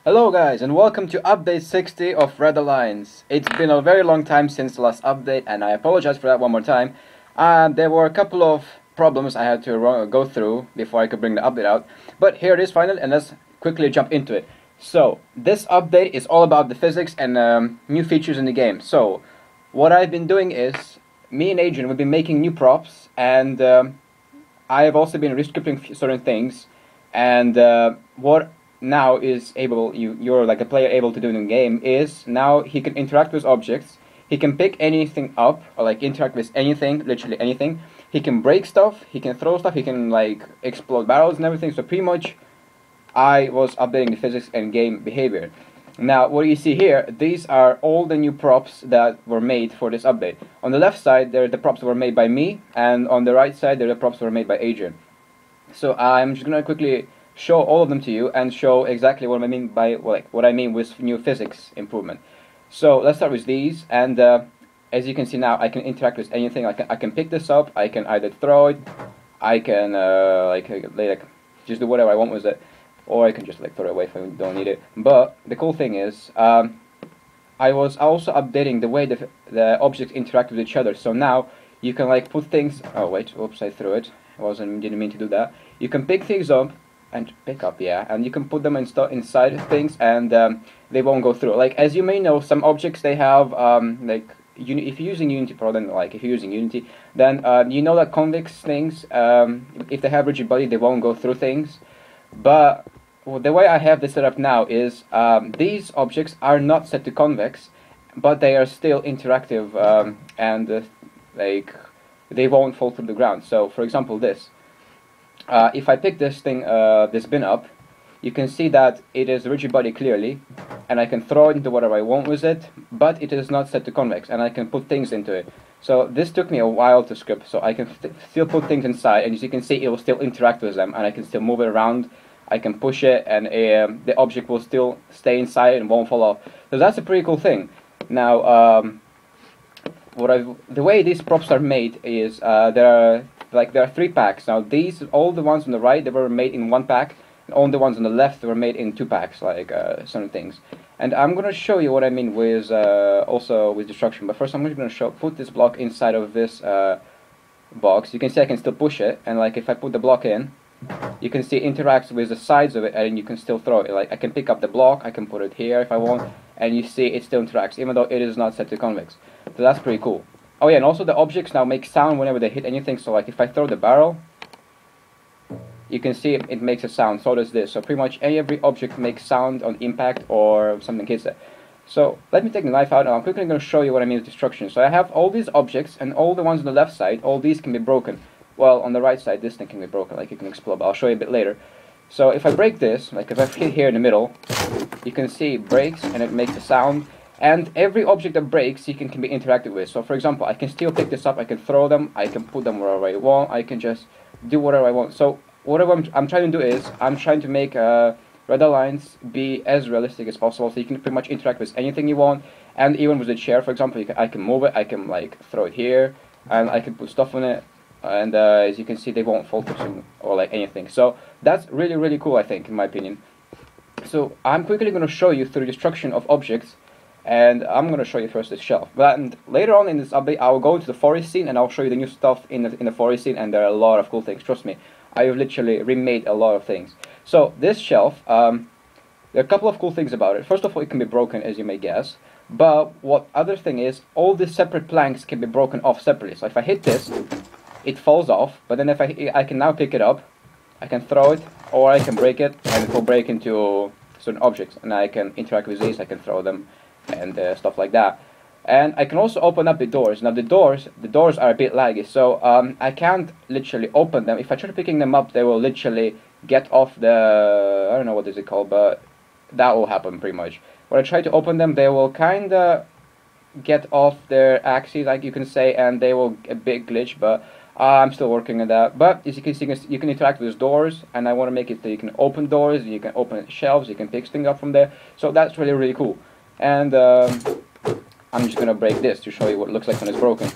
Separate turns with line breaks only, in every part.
Hello guys and welcome to update 60 of Red Alliance. It's been a very long time since the last update and I apologize for that one more time. There were a couple of problems I had to go through before I could bring the update out. But here it is finally, and let's quickly jump into it. So this update is all about the physics and new features in the game. So what I've been doing is, me and Adrien, we've been making new props, and I have also been rescripting certain things. And what now is you're like a player able to do in the game is now he can interact with objects. He can pick anything up or like interact with anything, literally anything. He can break stuff, he can throw stuff, he can like explode barrels and everything. So pretty much I was updating the physics and game behavior. Now what you see here, these are all the new props that were made for this update. On the left side there are the props that were made by me, and on the right side there are the props that were made by Adrien. So I'm just gonna quickly show all of them to you and show exactly what I mean by what I mean with new physics improvement. So let's start with these, and as you can see now, I can interact with anything. I can pick this up. I can either throw it, I can like just do whatever I want with it, or I can just like throw it away if I don't need it. But the cool thing is, I was also updating the way the objects interact with each other. So now you can like put things. Oh wait, oops, I threw it. Didn't mean to do that. You can pick things up and and you can put them inside things, and they won't go through. Like as you may know, some objects they have if you're using Unity Pro, then if you're using Unity, then you know that convex things, if they have rigid body, they won't go through things. But the way I have this set up now is these objects are not set to convex, but they are still interactive, and they won't fall through the ground. So for example, this. If I pick this bin up, you can see that it is rigid body clearly, and I can throw it into whatever I want with it, but it is not set to convex, and I can put things into it. So this took me a while to script, so I can still put things inside, and as you can see, it will still interact with them, and I can still move it around. I can push it, and the object will still stay inside and won't fall off. So that's a pretty cool thing. Now, the way these props are made is there are 3 packs. Now all the ones on the right, they were made in 1 pack, and all the ones on the left, they were made in 2 packs, certain things. And I'm gonna show you what I mean with also with destruction. But first, I'm just gonna put this block inside of this box. You can see I can still push it, and like if I put the block in, you can see it interacts with the sides of it, and you can still throw it. Like I can pick up the block, I can put it here if I want, and you see it still interacts, even though it is not set to convex. So that's pretty cool. Oh yeah, and also the objects now make sound whenever they hit anything. So like if I throw the barrel, you can see it makes a sound. So does this. So pretty much every object makes sound on impact or something hits it. So let me take the knife out, and I'm quickly going to show you what I mean with destruction. So I have all these objects, and all the ones on the left side, all these can be broken. Well, on the right side, this thing can be broken, like it can explode. But I'll show you a bit later. So if I break this, like if I hit here in the middle, you can see it breaks and it makes a sound. And every object that breaks, you can be interacted with. So for example, I can still pick this up, I can throw them, I can put them wherever I want, I can just do whatever I want. So whatever I'm trying to do is, I'm trying to make Red Alliance be as realistic as possible, so you can pretty much interact with anything you want. And even with the chair, for example, I can move it, I can like throw it here, and I can put stuff on it. And as you can see, they won't fall through or like anything. So that's really, really cool, I think, in my opinion. So I'm quickly going to show you through destruction of objects. And I'm going to show you first this shelf. And later on in this update, I will go into the forest scene and I'll show you the new stuff in the forest scene. And there are a lot of cool things. Trust me, I've literally remade a lot of things. So this shelf, there are a couple of cool things about it. First of all, it can be broken, as you may guess. But what other thing is, all the separate planks can be broken off separately. So if I hit this, it falls off. But then if I can now pick it up, I can throw it, or I can break it, and it will break into certain objects. And I can interact with these. I can throw them, and stuff like that. And I can also open up the doors. Now the doors are a bit laggy, so I can't literally open them. If I try picking them up, they will literally get off the, I don't know what is it called, but that will happen pretty much. When I try to open them, they will kinda get off their axes, like you can say, and they will a bit glitch, but I'm still working on that. But as you can see, you can interact with doors, and I want to make it so you can open doors, you can open shelves, you can pick things up from there. So that's really, really cool. And I'm just gonna break this to show you what it looks like when it's broken.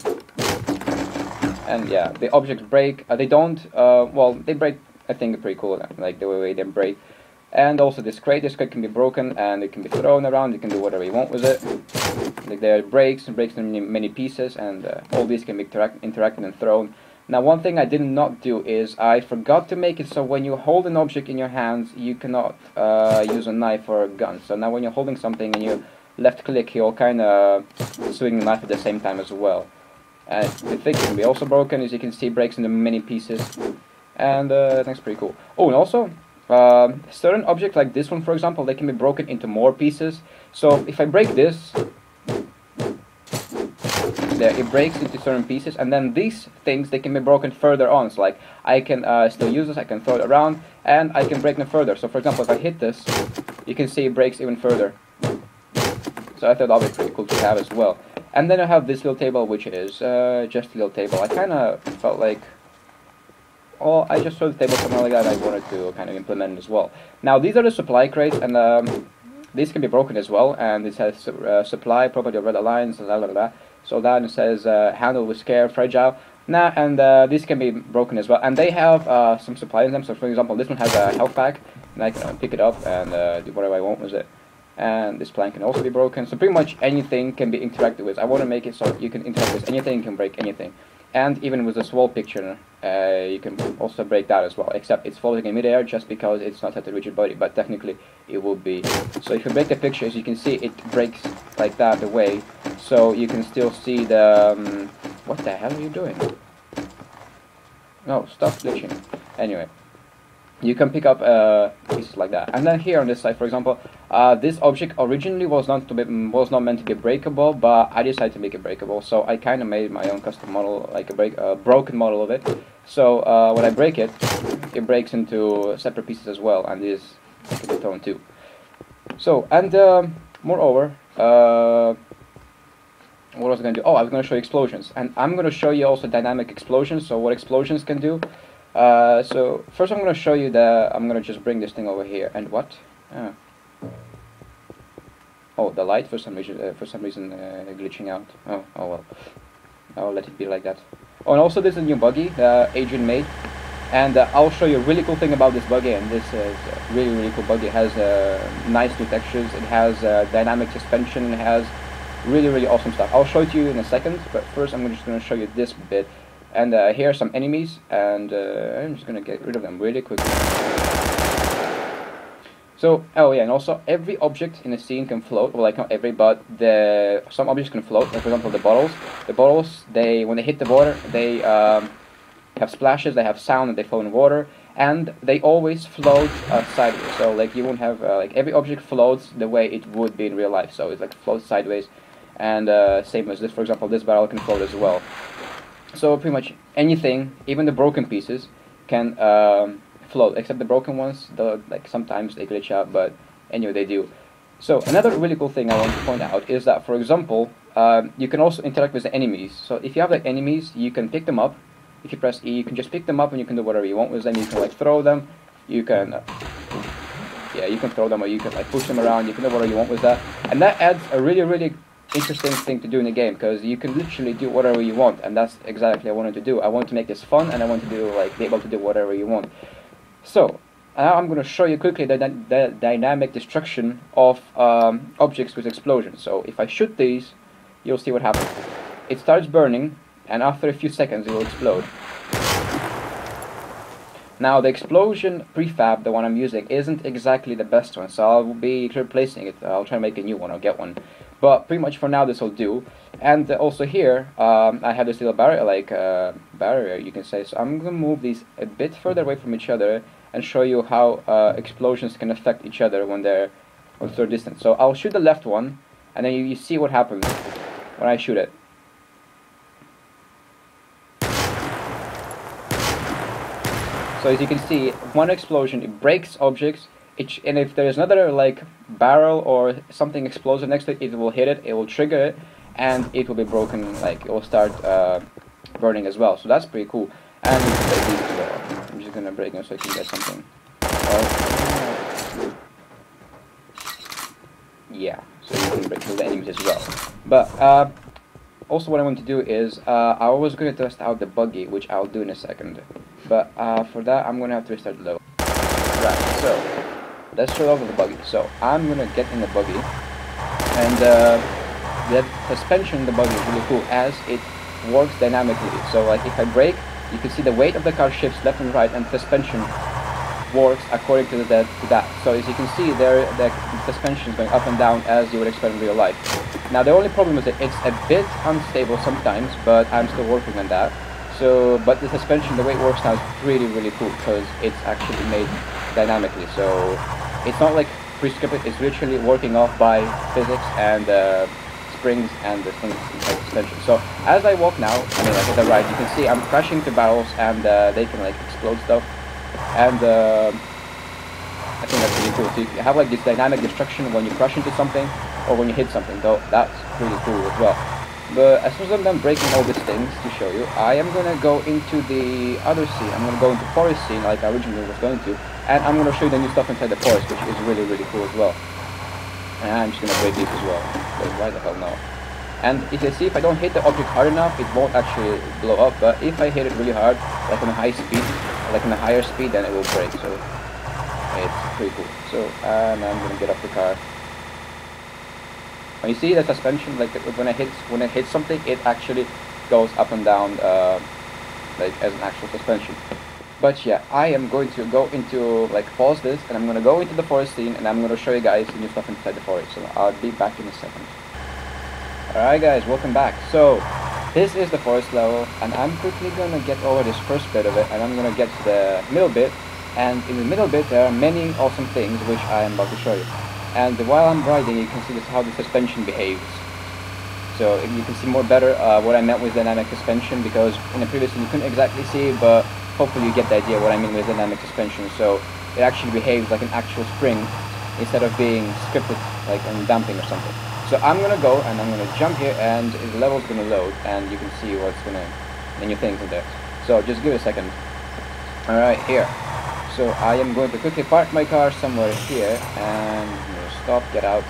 And yeah, the objects break. They don't. Well, they break. I think pretty cool. Like the way they break. And also this crate can be broken and it can be thrown around. You can do whatever you want with it. Like there breaks in many pieces, and all these can be interacted and thrown. Now one thing I did not do is I forgot to make it so when you hold an object in your hands you cannot use a knife or a gun. So now when you're holding something and you left click, you'll kind of swing the knife at the same time as well. And the thing can be also broken, as you can see, breaks into many pieces, and that's pretty cool. Oh, and also certain objects like this one, for example, they can be broken into more pieces. So if I break this, there, it breaks into certain pieces, and then these things, they can be broken further on. So like I can still use this, I can throw it around, and I can break them further. So for example, if I hit this, you can see it breaks even further. So I thought that would be pretty cool to have as well. And then I have this little table, which is just a little table. I kind of felt like, oh, I just saw the table, something like that, I wanted to kind of implement it as well. Now these are the supply crates, and these can be broken as well, and this has supply, property of red lines, blah, blah, blah. So that it says handle with care, fragile. Now, and these can be broken as well, and they have some supply in them. So for example, this one has a health pack, and I can pick it up and do whatever I want with it. And this plank can also be broken, so pretty much anything can be interacted with. I want to make it so you can interact with anything, you can break anything. And even with this wall picture, you can also break that as well, except it's floating in midair just because it's not at a rigid body, but technically it will be. So if you break the picture, as you can see, it breaks like that away, so you can still see the... what the hell are you doing? No, stop glitching. Anyway, you can pick up pieces like that. And then here on this side, for example, this object originally was not meant to be breakable, but I decided to make it breakable. So I kind of made my own custom model, like a broken model of it. So when I break it, it breaks into separate pieces as well, and this can be thrown too. So, and moreover, what was I going to do? Oh, I was going to show you explosions, and I'm going to show you also dynamic explosions. So what explosions can do. So first I'm going to show you I'm going to just bring this thing over here, and what? Oh, the light for some reason glitching out. Oh well, I'll let it be like that. Oh, and also this is a new buggy Adrien made, and I'll show you a really cool thing about this buggy. And this is a really cool buggy. It has nice new textures. It has dynamic suspension. It has really awesome stuff. I'll show it to you in a second, but first I'm just going to show you this bit. And here are some enemies, and I'm just going to get rid of them really quickly. So, oh yeah, and also every object in the scene can float. Well, like not every, but some objects can float. Like for example, the bottles. The bottles, when they hit the water, they have splashes, they have sound, and they float in water. And they always float sideways. So like you won't have like every object floats the way it would be in real life. So it like floats sideways, and same as this. For example, this barrel can float as well. So pretty much anything, even the broken pieces, can float, except the broken ones, like sometimes they glitch out, but anyway they do. So another really cool thing I want to point out is that, for example, you can also interact with the enemies. So if you have like enemies, you can pick them up. If you press E, you can just pick them up, and you can do whatever you want with them. You can like throw them, you can you can throw them, or you can like push them around. You can do whatever you want with that, and that adds a really interesting thing to do in the game, because you can literally do whatever you want, and that's exactly what I wanted to do. I want to make this fun, and I want to do be able to do whatever you want. So now I'm going to show you quickly the dynamic destruction of objects with explosions. So if I shoot these, you'll see what happens. It starts burning, and after a few seconds it will explode. Now the explosion prefab, the one I'm using, isn't exactly the best one, so I'll be replacing it. I'll try to make a new one, I'll get one. But pretty much for now this will do. And also here, I have this little barrier, you can say. So I'm going to move these a bit further away from each other and show you how explosions can affect each other when they're distant. So I'll shoot the left one, and then you see what happens when I shoot it. So as you can see, one explosion, it breaks objects. And if there's another like barrel or something explosive next to it, it will hit it, it will trigger it, and it will be broken, like it will start burning as well. So that's pretty cool. And I'm just gonna break them so I can get something. Yeah, so you can break the enemies as well. But also what I want to do is I was gonna test out the buggy, which I'll do in a second. But for that I'm gonna have to restart the level. Right, so let's start off with the buggy. So I'm gonna get in the buggy, and the suspension in the buggy is really cool as it works dynamically. So like if I brake, you can see the weight of the car shifts left and right, and suspension works according to that. So as you can see there, the suspension is going up and down as you would expect in real life. Now the only problem is that it's a bit unstable sometimes, but I'm still working on that. So, but the suspension, the way it works now is really cool because it's actually made dynamically. So it's not like pre-scripted, it's literally working off by physics and springs and the things inside the suspension. So as I walk now, I mean like at the right, you can see I'm crashing to barrels and they can like explode stuff. And I think that's really cool. So you have like this dynamic destruction when you crash into something or when you hit something, though that's really cool as well. But as soon as I'm done breaking all these things to show you, I am gonna go into the other scene. I'm gonna go into forest scene like I originally was going to, and I'm gonna show you the new stuff inside the forest, which is really cool as well. And I'm just gonna break these as well. Wait, why the hell no? And if you see, if I don't hit the object hard enough, it won't actually blow up. But if I hit it really hard, like on a high speed, like on a higher speed, then it will break. So it's pretty cool. So and I'm gonna get off the car. When you see the suspension, like when I hit something, it actually goes up and down, like as an actual suspension. But yeah, I am going to go into like pause this, and I'm gonna go into the forest scene, and I'm gonna show you guys the new stuff inside the forest. So I'll be back in a second. Alright guys, welcome back. So this is the forest level, and I'm quickly gonna get over this first bit of it, and I'm gonna get to the middle bit. And in the middle bit, there are many awesome things which I am about to show you. And while I'm riding, you can see this how the suspension behaves. So you can see more better what I meant with dynamic suspension, because in the previous one you couldn't exactly see, but hopefully you get the idea what I mean with dynamic suspension. So it actually behaves like an actual spring instead of being scripted like on damping or something. So I'm gonna go and I'm gonna jump here, and the level's gonna load, and you can see what's gonna the new things in there. So just give it a second. Alright, here. So I am going to quickly park my car somewhere here, and I'm gonna stop, get out,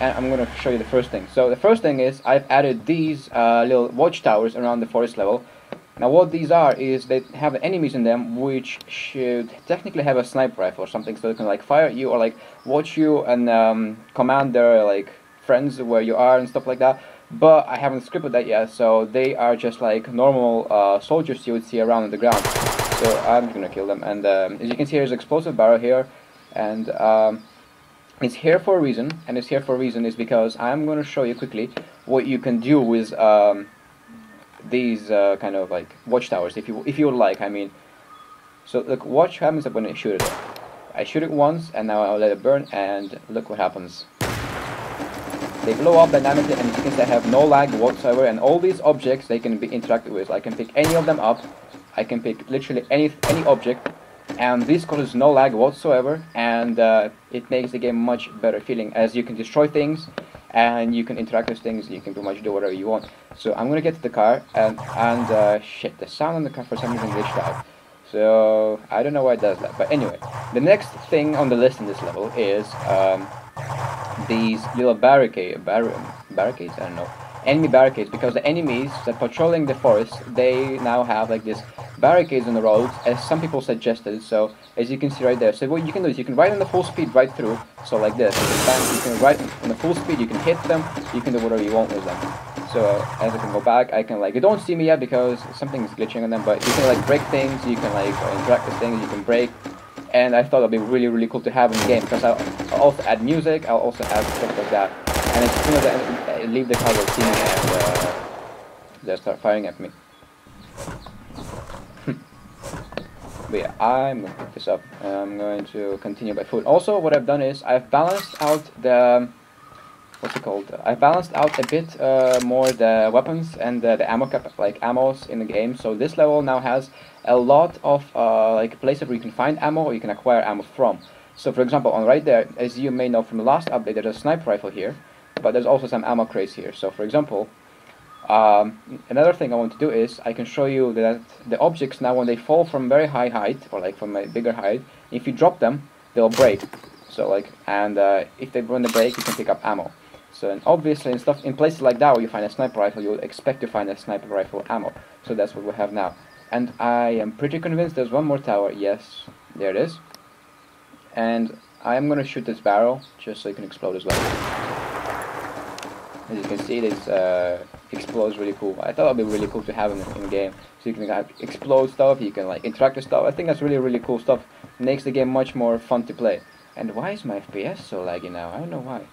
and I'm gonna show you the first thing. So the first thing is I've added these little watchtowers around the forest level. Now what these are is they have enemies in them which should technically have a sniper rifle or something, so they can like fire at you or like watch you and command their like friends where you are and stuff like that. But I haven't scripted that yet, so they are just like normal soldiers you would see around on the ground. So I'm just gonna kill them, and as you can see, there's an explosive barrel here, and it's here for a reason. And it's here for a reason is because I'm gonna show you quickly what you can do with these kind of like watchtowers, if you would like. I mean, so look, watch what happens when I shoot it. I shoot it once, and now I'll let it burn, and look what happens. They blow up dynamically, and as you can see, I have no lag whatsoever, and all these objects they can be interacted with. I can pick any of them up. I can pick literally any object, and this causes no lag whatsoever, and it makes the game much better feeling, as you can destroy things and you can interact with things. You can pretty much do whatever you want. So I'm gonna get to the car, and shit, the sound on the car for some reason glitched out. So I don't know why it does that, but anyway, the next thing on the list in this level is these little barricades. I don't know. Enemy barricades, because the enemies that patrolling the forest, they now have like this barricades on the roads, as some people suggested. So as you can see right there, so what you can do is you can ride on the full speed right through, so like this. You can ride on the full speed, you can hit them, you can do whatever you want with them. So as I can go back, I can like, you don't see me yet because something is glitching on them, but you can like break things, you can like interact with things, you can break. And I thought it'd be really cool to have in the game, because I'll also add music, I'll also add stuff like that. And as soon as I leave the car, they'll see me, and they'll start firing at me. But yeah, I'm going to pick this up. I'm going to continue by foot. Also, what I've done is I've balanced out the... what's it called? I've balanced out a bit more the weapons and the ammo cap, like ammos in the game. So this level now has a lot of like places where you can find ammo or you can acquire ammo from. So for example, on right there, as you may know from the last update, there's a sniper rifle here. But there's also some ammo crates here. So for example, another thing I want to do is I can show you that the objects now, when they fall from very high height or like from a bigger height, if you drop them, they'll break. So like, and if they burn the break, you can pick up ammo. So and obviously in places like that where you find a sniper rifle, you would expect to find a sniper rifle ammo. So that's what we have now. And I am pretty convinced there's one more tower. Yes, there it is. And I am gonna shoot this barrel just so it can explode as well. As you can see, this explodes really cool. I thought it'd be really cool to have in the game, so you can like, explode stuff, you can like interact with stuff. I think that's really cool stuff. Makes the game much more fun to play. And why is my FPS so laggy now? I don't know why.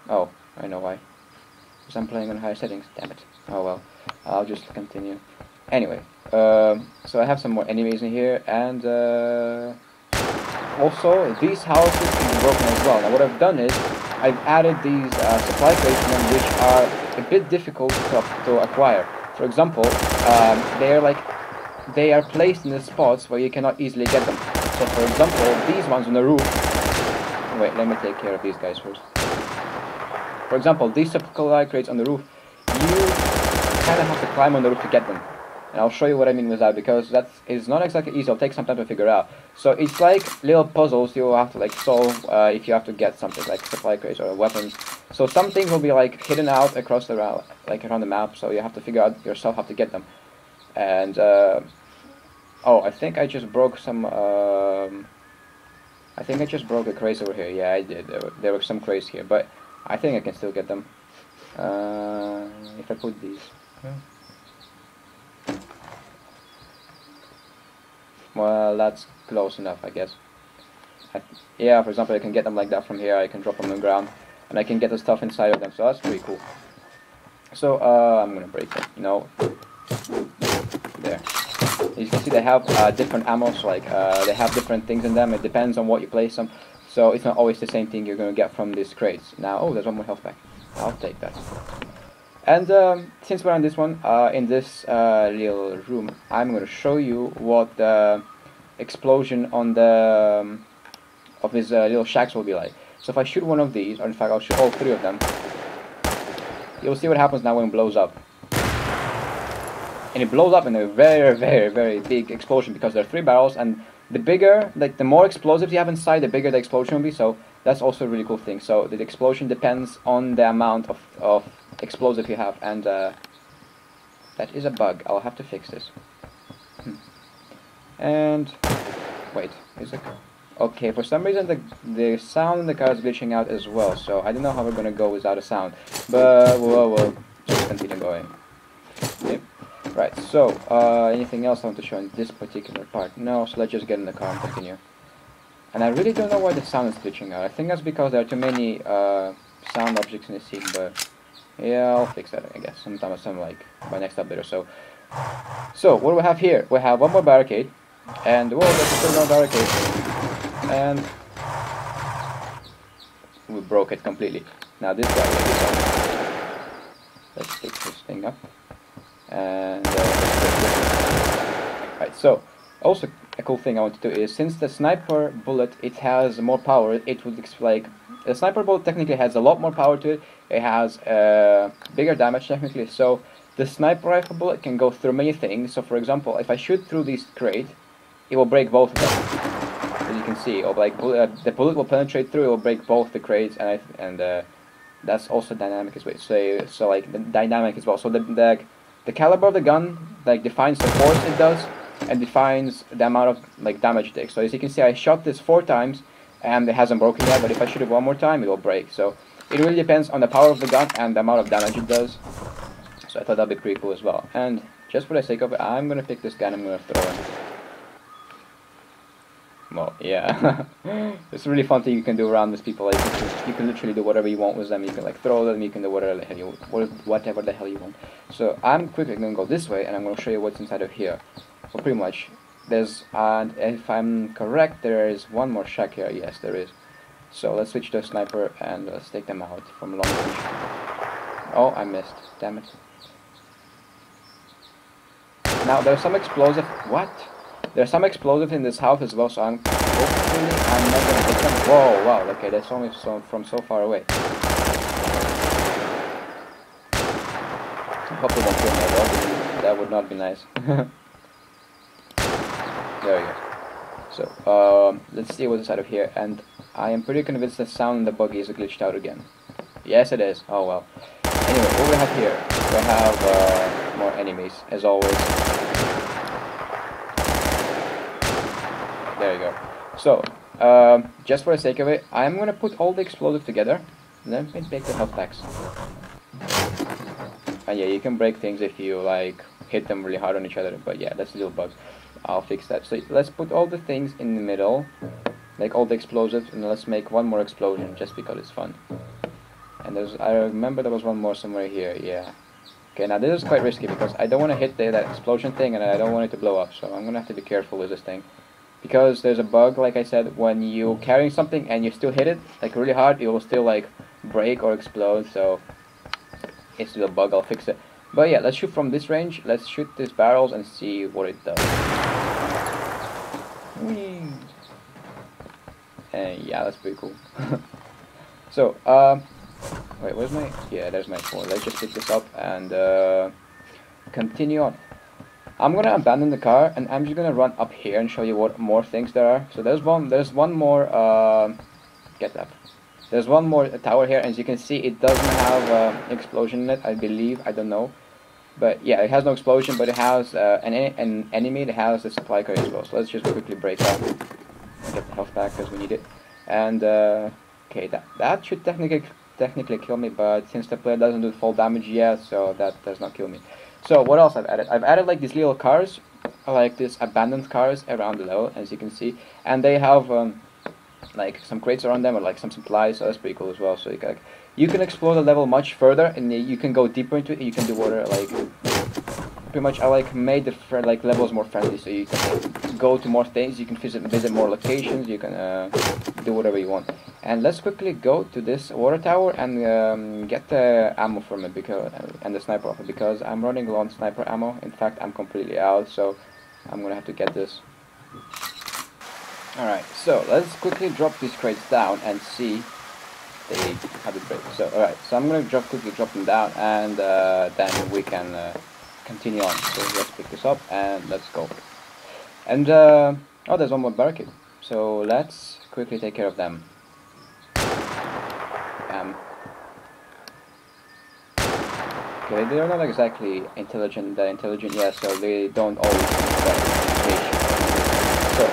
Oh, I know why. Because I'm playing on higher settings. Damn it. Oh well. I'll just continue. Anyway, so I have some more enemies in here, and also these houses can be broken as well. Now what I've done is I've added these supply crates in them, which are a bit difficult to acquire. For example, they are placed in the spots where you cannot easily get them. So for example, these ones on the roof. Wait, let me take care of these guys first. For example, these supply crates on the roof, you kind of have to climb on the roof to get them. And I'll show you what I mean with that, because that is not exactly easy. It'll take some time to figure out. So it's like little puzzles you have to like solve if you have to get something like supply crates or weapons. So some things will be like hidden out across the route, like around the map. So you have to figure out yourself how to get them. And oh, I think I just broke some. I think I just broke a crate over here. Yeah, I did. There were some crates here, but I think I can still get them if I put these. Well, that's close enough, I guess. Yeah, for example, I can get them like that from here. I can drop them on the ground, and I can get the stuff inside of them. So that's pretty cool. So I'm gonna break it. No, there. As you can see, they have different ammos. Like they have different things in them. It depends on what you place them. So it's not always the same thing you're gonna get from these crates. Now, oh, there's one more health pack. I'll take that. And since we're on this one, in this little room, I'm going to show you what the explosion on the of these little shacks will be like. So if I shoot one of these, or in fact I'll shoot all three of them, you'll see what happens now when it blows up. And it blows up in a very big explosion, because there are three barrels, and the bigger, like the more explosives you have inside, the bigger the explosion will be. So that's also a really cool thing. So the explosion depends on the amount of explosive you have, and that is a bug. I'll have to fix this. And wait, is it okay? For some reason the sound in the car is glitching out as well, so I don't know how we're gonna go without a sound, but we'll just continue going. Okay. Right, so anything else I want to show in this particular part? No, so let's just get in the car and continue. And I really don't know why the sound is glitching out. I think that's because there are too many sound objects in the scene, but yeah, I'll fix that, I guess, sometime like by next update or so. So what do we have here? We have one more barricade, and whoa, there's still no barricade, and we broke it completely. Now this guy, let's fix this thing up, and right. So also a cool thing I want to do is, since the sniper bullet, it has more power, it would like the sniper bullet technically has a lot more power to it. It has bigger damage technically, so the sniper rifle bullet can go through many things. So for example, if I shoot through this crate, it will break both of them. As you can see, the bullet will penetrate through, it will break both the crates, and that's also dynamic as well. So like the dynamic as well. So the caliber of the gun like defines the force it does, and defines the amount of like damage it takes. So as you can see, I shot this 4 times, and it hasn't broken yet. But if I shoot it one more time, it will break. So it really depends on the power of the gun and the amount of damage it does. So I thought that'd be pretty cool as well. And just for the sake of it, I'm gonna pick this gun. I'm gonna throw him. Well, yeah, it's a really fun thing you can do around with people. Like you can literally do whatever you want with them. You can like throw them. You can do whatever the hell you want. So I'm quickly gonna go this way, and I'm gonna show you what's inside of here. So pretty much, and if I'm correct, there is one more shack here. Yes, there is. So let's switch to a sniper and let's take them out from long range. Oh, I missed. Damn it. Now there's some explosive. What? There's some explosive in this house as well, so hopefully I'm not gonna hit them. Whoa, wow, okay, that's only from so far away. I hope they don't kill me though. That would not be nice. There we go. So, let's see what's inside of here, and I am pretty convinced the sound in the buggy is glitched out again. Yes, it is. Oh well. Anyway, what do we have here? We have more enemies, as always. There you go. So, just for the sake of it, I'm gonna put all the explosives together, and then make the health packs. And yeah, you can break things if you like hit them really hard on each other, but yeah, that's a little bug. I'll fix that. So let's put all the things in the middle, like all the explosives, and let's make one more explosion just because it's fun. And I remember there was one more somewhere here, yeah. Okay, now this is quite risky because I don't want to hit that explosion thing and I don't want it to blow up, so I'm gonna have to be careful with this thing. Because there's a bug, like I said, when you're carrying something and you still hit it, like really hard, it will still like break or explode, so it's still a bug, I'll fix it. But yeah, let's shoot from this range, let's shoot these barrels and see what it does. Whee! And yeah, that's pretty cool. So, wait, where's my... yeah, there's my phone. Let's just pick this up and continue on. I'm gonna abandon the car and I'm just gonna run up here and show you what more things there are. So there's one more, get up. There's one more tower here, and as you can see, it doesn't have explosion in it, I believe, I don't know. But yeah, it has no explosion, but it has an enemy that has the supply car as well. So let's just quickly break that and get the health back because we need it. And okay, that should technically kill me, but since the player doesn't do full damage yet, so that does not kill me. So what else I've added? I've added like these little cars, like these abandoned cars around the level, as you can see, and they have like some crates around them or like some supplies, so that's pretty cool as well. So you can explore the level much further and you can go deeper into it. You can do water, like pretty much I like made the levels more friendly, so you can go to more things, you can visit more locations, you can do whatever you want. And let's quickly go to this water tower and get the ammo from it, because and the sniper rifle, because I'm running low on sniper ammo. In fact, I'm completely out, so I'm gonna have to get this. Alright, so let's quickly drop these crates down and see how they break. So alright, so I'm gonna quickly drop them down, and then we can continue on. So let's pick this up and let's go. And oh, there's one more barricade. So let's quickly take care of them. Okay, they're not exactly that intelligent yet, so they don't always so,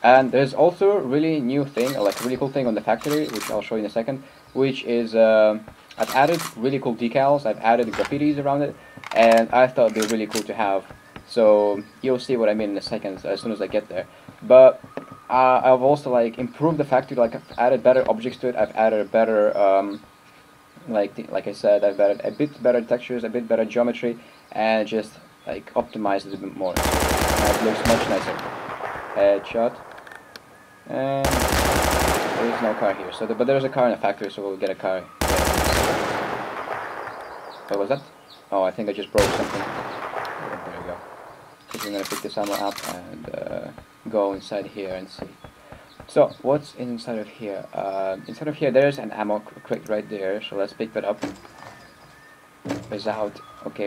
and there's also a really new thing, like a really cool thing on the factory, which I'll show you in a second, which is I've added really cool decals, I've added graffitis around it, and I thought it'd be really cool to have. So you'll see what I mean in a second, as soon as I get there. But I've also like improved the factory, like I've added better objects to it, I've added a better like I said, I've added a bit better textures, a bit better geometry, and just like optimized it a bit more. Now it looks much nicer. Headshot. And there's no car here, so but there's a car in the factory, so we'll get a car. What was that? Oh, I think I just broke something. Oh, there we go. So we're gonna pick this ammo up and go inside here and see. So what's inside of here? Inside of here there's an ammo crate right there, so let's pick that up without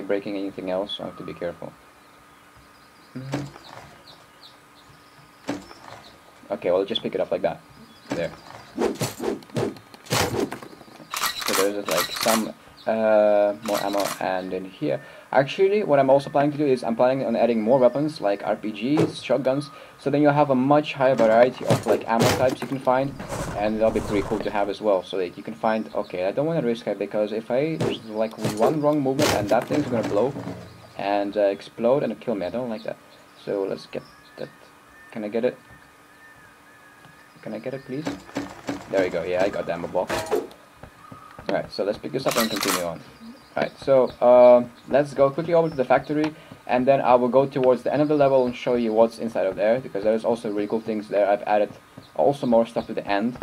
breaking anything else, so I have to be careful. Okay, well, just pick it up like that. There. So there's like some more ammo, and in here actually what I'm also planning to do is I'm planning on adding more weapons like RPGs, shotguns, so then you'll have a much higher variety of like ammo types you can find, and that'll be pretty cool to have as well, so that you can find, okay, I don't want to risk it, because if there's like one wrong movement and that thing's gonna blow and explode and kill me. I don't like that. So let's get that. Can I get it? Can I get it, please? There we go. Yeah, I got the ammo box. Alright, so let's pick this up and continue on. Alright, so let's go quickly over to the factory, and then I will go towards the end of the level and show you what's inside of there, because there's also really cool things there. I've added also more stuff to the end.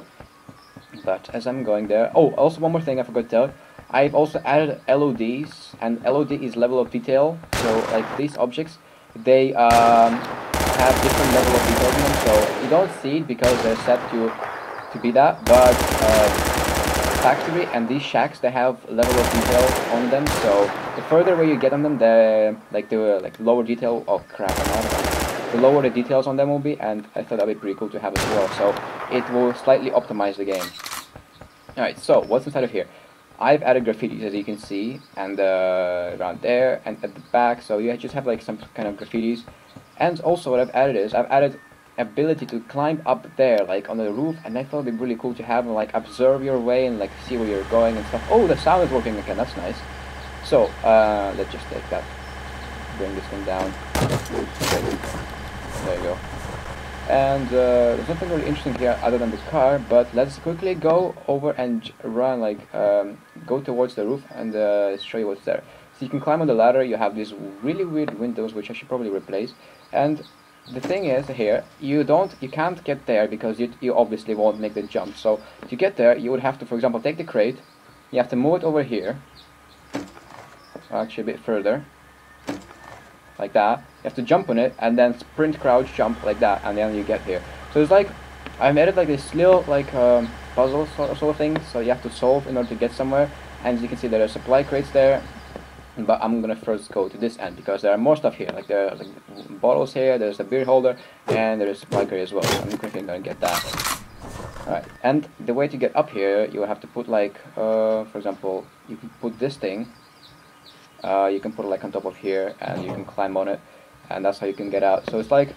But as I'm going there... oh, also one more thing I forgot to tell. I've also added LODs, and LOD is level of detail. So like these objects, they have different level of details in them, so you don't see it because they're set to be that, but factory and these shacks, they have level of detail on them, so the further away you get on them, the lower detail, oh crap, the lower the details on them will be, and I thought that'd be pretty cool to have as well, so it will slightly optimize the game. Alright, so what's inside of here? I've added graffitis, as you can see, and around there and at the back, so you just have like some kind of graffitis. And also what I've added is I've added ability to climb up there, like on the roof, and I thought it'd be really cool to have like observe your way and like see where you're going and stuff. Oh, the sound is working again. That's nice. So let's just take that, bring this thing down. There you go. And there's nothing really interesting here other than the car, but let's quickly go over and run, like go towards the roof and show you what's there. So you can climb on the ladder. You have these really weird windows which I should probably replace. And the thing is here, you can't get there because you obviously won't make the jump. So to get there, you would have to, for example, take the crate. You have to move it over here, actually a bit further, like that. You have to jump on it and then sprint, crouch, jump like that, and then you get here. So it's like I've made it like this little like puzzle sort of thing. So you have to solve in order to get somewhere. And as you can see, there are supply crates there. But I'm gonna first go to this end because there are more stuff here. Like there are like bottles here. There's a beer holder and there is supply crate as well. So I'm quickly gonna get that. Alright, and the way to get up here, you have to put like, for example, you can put this thing. You can put it like on top of here, and you can climb on it, and that's how you can get out. So it's like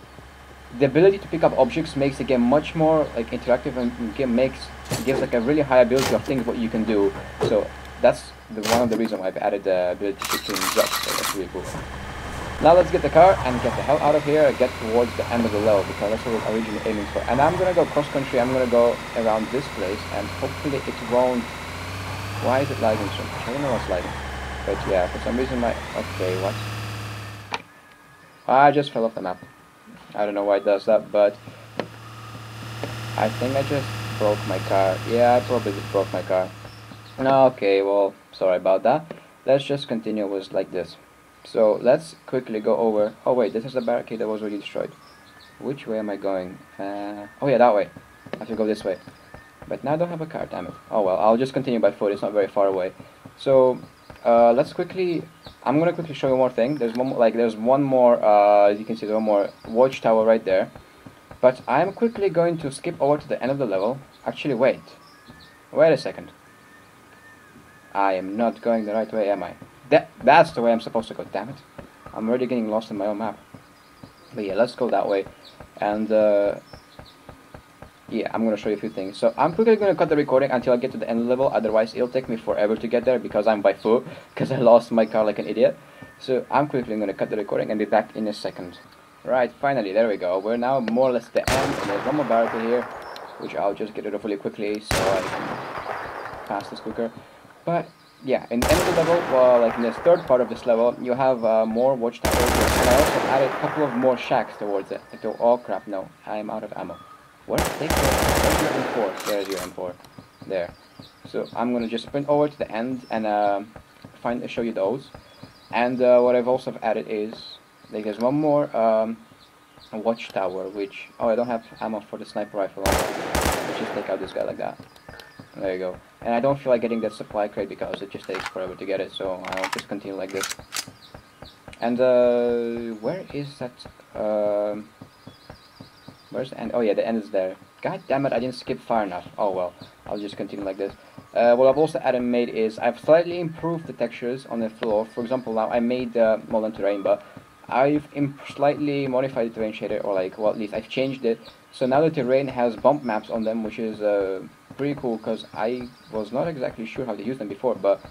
the ability to pick up objects makes the game much more like interactive, and gives like a really high ability of things what you can do. So that's one of the reasons why I've added the ability to pick things up. So that's really cool. Now let's get the car and get the hell out of here and get towards the end of the level, because that's what we're originally aiming for. And I'm gonna go cross country. I'm gonna go around this place, and hopefully it won't. Why is it lagging so much? I don't know what's lagging. But yeah, for some reason okay, what? I just fell off the map. I don't know why it does that, but I think I just broke my car. Yeah, I probably just broke my car. No, okay, well, sorry about that. Let's just continue with like this. So let's quickly go over. Oh wait, this is a barricade that was already destroyed. Which way am I going? Oh yeah, that way. I have to go this way. But now I don't have a car, damn it. Oh well, I'll just continue by foot. It's not very far away. So let's quickly. I'm gonna quickly show you one more thing. There's one more, there's one more. As you can see, there's one more watchtower right there. But I'm quickly going to skip over to the end of the level. Actually, wait a second. I am not going the right way, am I? That's the way I'm supposed to go. Damn it! I'm already getting lost in my own map. But yeah, let's go that way. And yeah, I'm gonna show you a few things. So I'm quickly gonna cut the recording until I get to the end of the level. Otherwise, it'll take me forever to get there because I'm by foot, because I lost my car like an idiot. So I'm quickly gonna cut the recording and be back in a second. Right, finally, there we go. We're now more or less at the end, and there's one more barricade here, which I'll just get rid of really quickly so I can pass this quicker. But yeah, in the end of the level, well, like in this third part of this level, you have more watchtowers, and I also added a couple of more shacks towards it. Oh crap, no, I'm out of ammo. Where's your M4? There's your M4. There. So I'm gonna just sprint over to the end and show you those. And what I've also added is there's one more watchtower, which I don't have ammo for the sniper rifle. Let's just take out this guy like that. There you go. And I don't feel like getting that supply crate because it just takes forever to get it, so I'll just continue like this. And where is that? Where's the end? Oh yeah, the end is there. God damn it, I didn't skip far enough. Oh well, I'll just continue like this. What I've also added and made is I've slightly improved the textures on the floor. For example, now I made modern terrain, but I've slightly modified the terrain shader, or well, at least I've changed it. So now the terrain has bump maps on them, which is pretty cool because I was not exactly sure how to use them before, but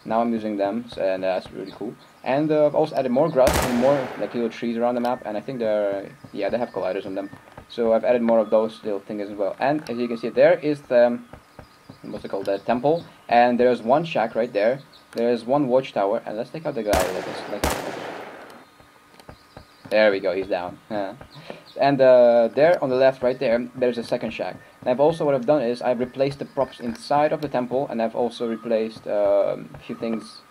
now I'm using them, and that's really cool. And I've also added more grass and more like little trees around the map, and I think they have colliders on them. So I've added more of those little things as well. And as you can see, there is the what's it called, the temple, and there's one shack right there. There's one watchtower, and let's take out the guy. There we go, he's down. And there on the left, right there, there's a second shack. And what I've done is I've replaced the props inside of the temple, and I've also replaced a few things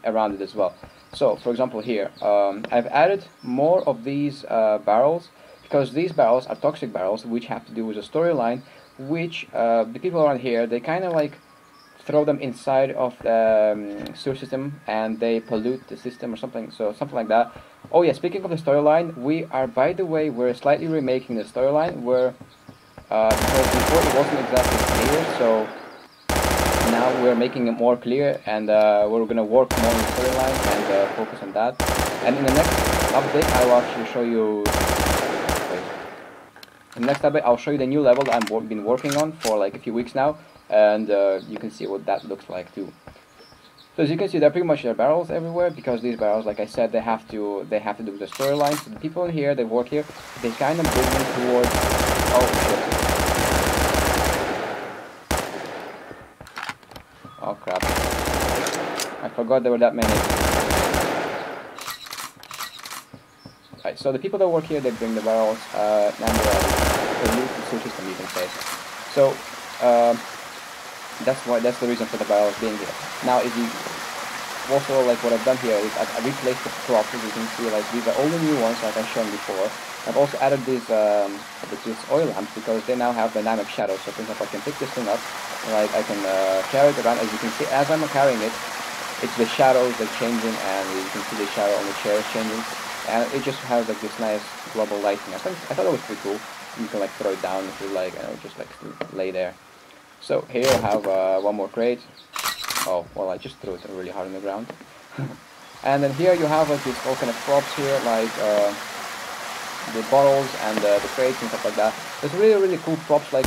around it as well. So, for example, here, I've added more of these barrels, because these barrels are toxic barrels, which have to do with a storyline, which the people around here, they kind of like throw them inside of the sewer system, and they pollute the system or something, so something like that. Oh yeah, speaking of the storyline, we're slightly remaking the storyline, because before it wasn't exactly clear, so now we're making it more clear, and we're gonna work more on the storyline and focus on that. And in the next update, I will actually show you. In the next update, I'll show you the new level that I've been working on for like a few weeks now, and you can see what that looks like too. So as you can see, there are pretty much barrels everywhere, because these barrels, like I said, they have to do with the storylines. So the people in here, they work here, they kind of bring them towards. Oh shit! Oh crap! I forgot there were that many. Right, so the people that work here, they bring the barrels, and the loot system, you can say. So that's the reason for the barrels being here. Now, if you also, like, what I've done here is I've replaced the props. As you can see, like, these are all the new ones, like I've shown before. I've also added these oil lamps, because they now have dynamic shadows. So for example, I can pick this thing up, like I can carry it around. As you can see, as I'm carrying it, it's the shadows that are changing, and you can see the shadow on the chair is changing, and it just has like this nice global lighting. I thought it was pretty cool. You can like throw it down if you like, and it'll just like lay there. So here I have one more crate. Oh, well, I just threw it really hard on the ground. And then here you have like these all kind of props here, like the bottles and the crates and stuff like that. There's really cool props, like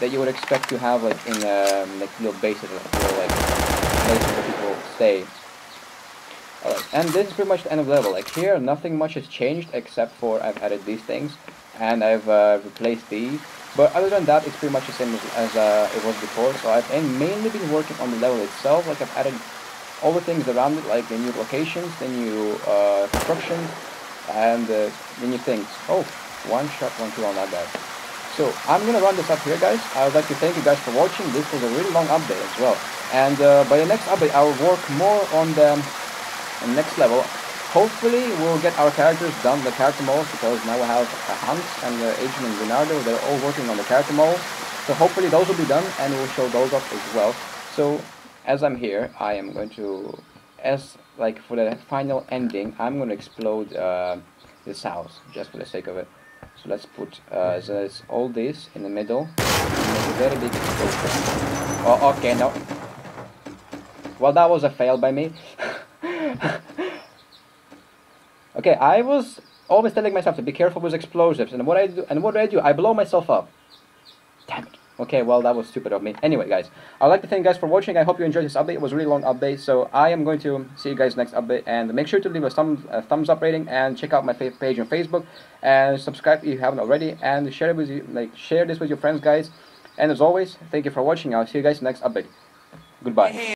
you would expect to have like in like little bases, like places where people stay. Alright, and this is pretty much the end of the level. Like here, nothing much has changed except for I've added these things and I've replaced these. But other than that, it's pretty much the same as it was before. So I've mainly been working on the level itself. Like I've added all the things around it, like the new locations, the new constructions, and the new things. Oh, one shot, 1 kill on that guy. So I'm gonna run this up here, guys. I would like to thank you guys for watching. This was a really long update as well. And by the next update, I will work more on the next level. Hopefully we'll get our characters done, the character models, because now we have Hans and Adrien and Leonardo. They're all working on the character models. So hopefully those will be done, and we'll show those off as well. So as I'm here, I am going to, like for the final ending, I'm going to explode this house, just for the sake of it. So let's put all this in the middle, and make a very big explosion. Oh, okay, no. Well, that was a fail by me. Okay, I was always telling myself to be careful with explosives, and what do I do? I blow myself up. Damn it. Okay, well, that was stupid of me. Anyway, guys, I'd like to thank you guys for watching. I hope you enjoyed this update. It was a really long update, so I am going to see you guys next update. And make sure to leave a thumbs up rating, and check out my page on Facebook, and subscribe if you haven't already, and share it with share this with your friends, guys. And as always, thank you for watching. I'll see you guys next update. Goodbye.